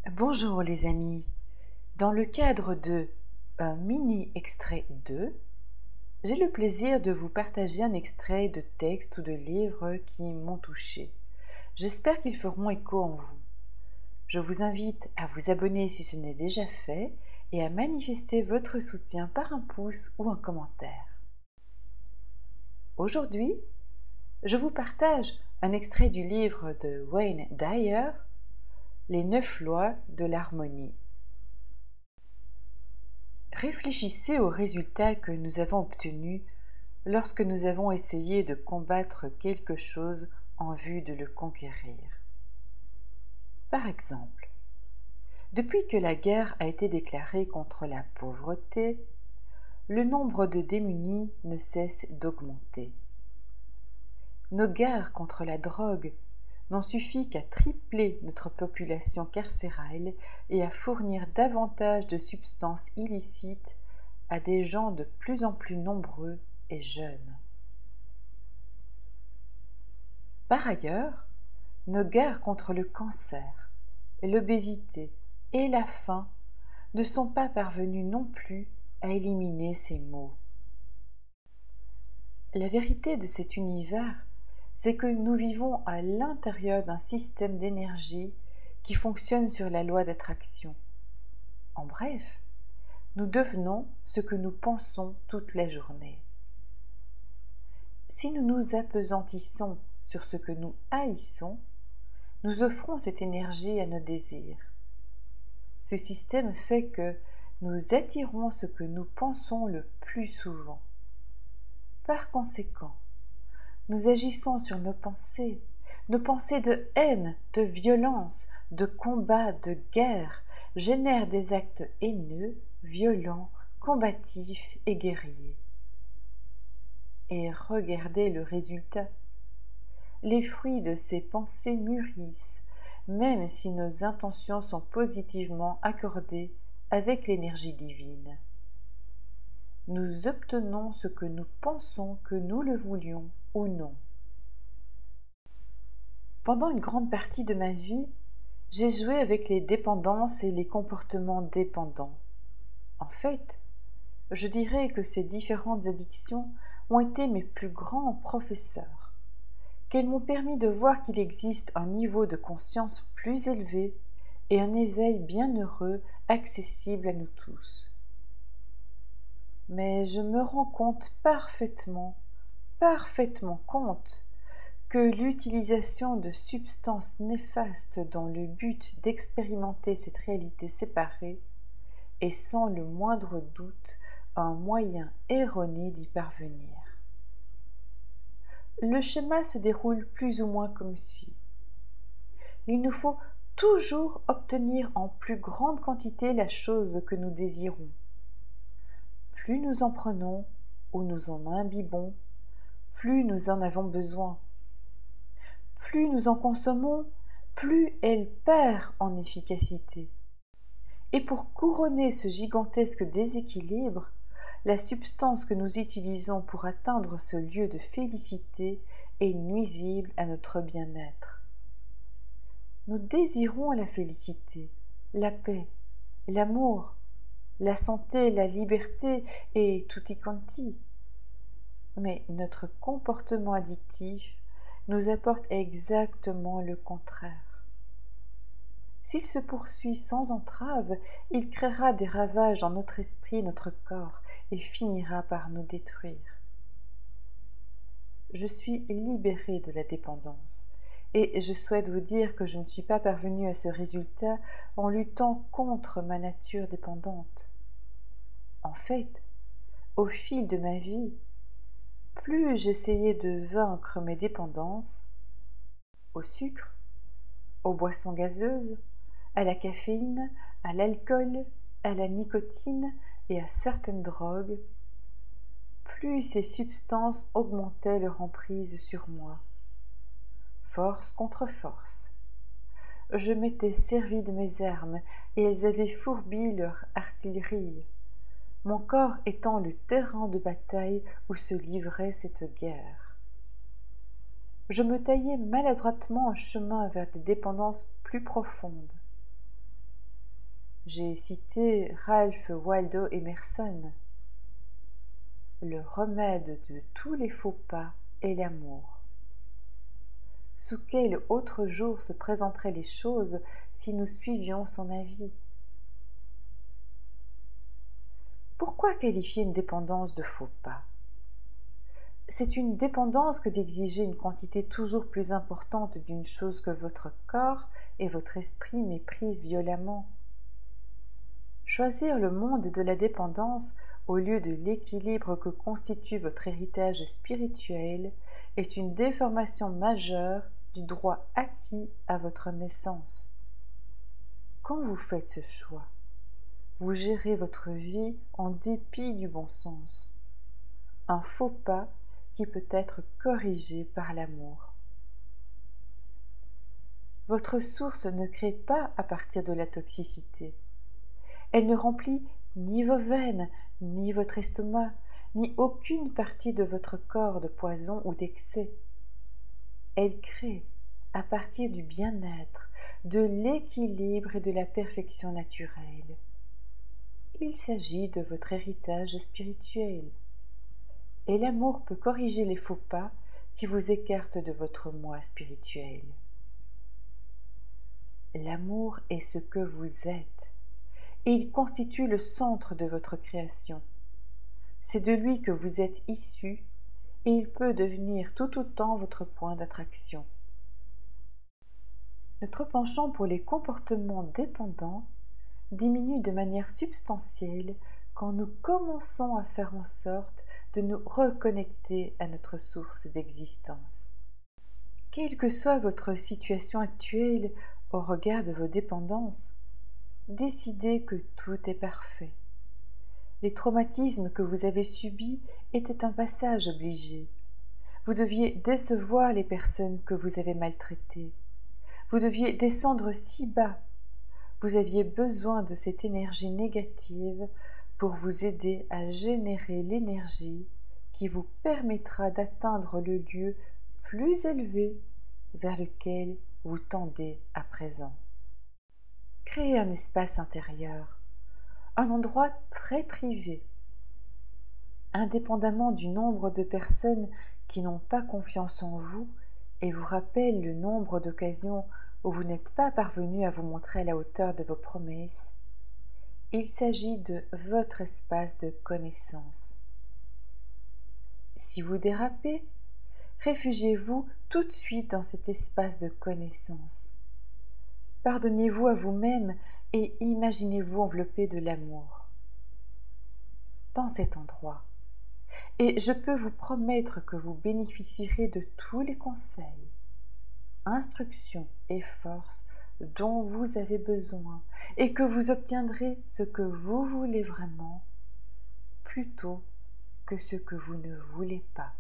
Bonjour les amis, dans le cadre de un mini extrait 2, j'ai le plaisir de vous partager un extrait de texte ou de livre qui m'ont touché. J'espère qu'ils feront écho en vous. Je vous invite à vous abonner si ce n'est déjà fait et à manifester votre soutien par un pouce ou un commentaire. Aujourd'hui, je vous partage un extrait du livre de Wayne Dyer, Les 9 lois de l'harmonie. Réfléchissez aux résultats que nous avons obtenus lorsque nous avons essayé de combattre quelque chose en vue de le conquérir. Par exemple, depuis que la guerre a été déclarée contre la pauvreté, le nombre de démunis ne cesse d'augmenter. Nos guerres contre la drogue n'ont suffi qu'à tripler notre population carcérale et à fournir davantage de substances illicites à des gens de plus en plus nombreux et jeunes. Par ailleurs, nos guerres contre le cancer, l'obésité et la faim ne sont pas parvenues non plus à éliminer ces maux. La vérité de cet univers, c'est que nous vivons à l'intérieur d'un système d'énergie qui fonctionne sur la loi d'attraction. En bref, nous devenons ce que nous pensons toute la journée. Si nous nous appesantissons sur ce que nous haïssons, nous offrons cette énergie à nos désirs. Ce système fait que nous attirons ce que nous pensons le plus souvent. Par conséquent, nous agissons sur nos pensées de haine, de violence, de combat, de guerre, génèrent des actes haineux, violents, combatifs et guerriers. Et regardez le résultat. Les fruits de ces pensées mûrissent, même si nos intentions sont positivement accordées avec l'énergie divine. Nous obtenons ce que nous pensons que nous le voulions ou non. Pendant une grande partie de ma vie, j'ai joué avec les dépendances et les comportements dépendants. En fait, je dirais que ces différentes addictions ont été mes plus grands professeurs, qu'elles m'ont permis de voir qu'il existe un niveau de conscience plus élevé et un éveil bienheureux accessible à nous tous. Mais je me rends compte parfaitement compte que l'utilisation de substances néfastes dans le but d'expérimenter cette réalité séparée est sans le moindre doute un moyen erroné d'y parvenir. Le schéma se déroule plus ou moins comme suit. Il nous faut toujours obtenir en plus grande quantité la chose que nous désirons. Plus nous en prenons ou nous en imbibons, plus nous en avons besoin. Plus nous en consommons, plus elle perd en efficacité. Et pour couronner ce gigantesque déséquilibre, la substance que nous utilisons pour atteindre ce lieu de félicité est nuisible à notre bien-être. Nous désirons la félicité, la paix, l'amour, la santé, la liberté et tutti quanti. Mais notre comportement addictif nous apporte exactement le contraire. S'il se poursuit sans entrave, il créera des ravages dans notre esprit et notre corps et finira par nous détruire. Je suis libérée de la dépendance et je souhaite vous dire que je ne suis pas parvenue à ce résultat en luttant contre ma nature dépendante. En fait, au fil de ma vie, plus j'essayais de vaincre mes dépendances au sucre, aux boissons gazeuses, à la caféine, à l'alcool, à la nicotine et à certaines drogues, plus ces substances augmentaient leur emprise sur moi. Force contre force. Je m'étais servi de mes armes et elles avaient fourbi leur artillerie, mon corps étant le terrain de bataille où se livrait cette guerre. Je me taillais maladroitement un chemin vers des dépendances plus profondes. J'ai cité Ralph Waldo Emerson. Le remède de tous les faux pas est l'amour. Sous quel autre jour se présenteraient les choses si nous suivions son avis? Pourquoi qualifier une dépendance de faux pas? C'est une dépendance que d'exiger une quantité toujours plus importante d'une chose que votre corps et votre esprit méprisent violemment. Choisir le monde de la dépendance au lieu de l'équilibre que constitue votre héritage spirituel est une déformation majeure du droit acquis à votre naissance. Quand vous faites ce choix, vous gérez votre vie en dépit du bon sens. Un faux pas qui peut être corrigé par l'amour. Votre source ne crée pas à partir de la toxicité. Elle ne remplit ni vos veines, ni votre estomac, ni aucune partie de votre corps de poison ou d'excès. Elle crée à partir du bien-être, de l'équilibre et de la perfection naturelle. Il s'agit de votre héritage spirituel. Et l'amour peut corriger les faux pas qui vous écartent de votre moi spirituel. L'amour est ce que vous êtes, et il constitue le centre de votre création. C'est de lui que vous êtes issu, et il peut devenir tout autant votre point d'attraction. Notre penchant pour les comportements dépendants diminue de manière substantielle quand nous commençons à faire en sorte de nous reconnecter à notre source d'existence. Quelle que soit votre situation actuelle au regard de vos dépendances, décidez que tout est parfait. Les traumatismes que vous avez subis étaient un passage obligé. Vous deviez décevoir les personnes que vous avez maltraitées. Vous deviez descendre si bas. Vous aviez besoin de cette énergie négative pour vous aider à générer l'énergie qui vous permettra d'atteindre le lieu plus élevé vers lequel vous tendez à présent. Créez un espace intérieur, un endroit très privé. Indépendamment du nombre de personnes qui n'ont pas confiance en vous et vous rappellent le nombre d'occasions où vous n'êtes pas parvenu à vous montrer à la hauteur de vos promesses, il s'agit de votre espace de connaissance. Si vous dérapez, réfugiez-vous tout de suite dans cet espace de connaissance. Pardonnez-vous à vous-même et imaginez-vous enveloppé de l'amour. Dans cet endroit, et je peux vous promettre que vous bénéficierez de tous les conseils, instructions et forces dont vous avez besoin et que vous obtiendrez ce que vous voulez vraiment plutôt que ce que vous ne voulez pas.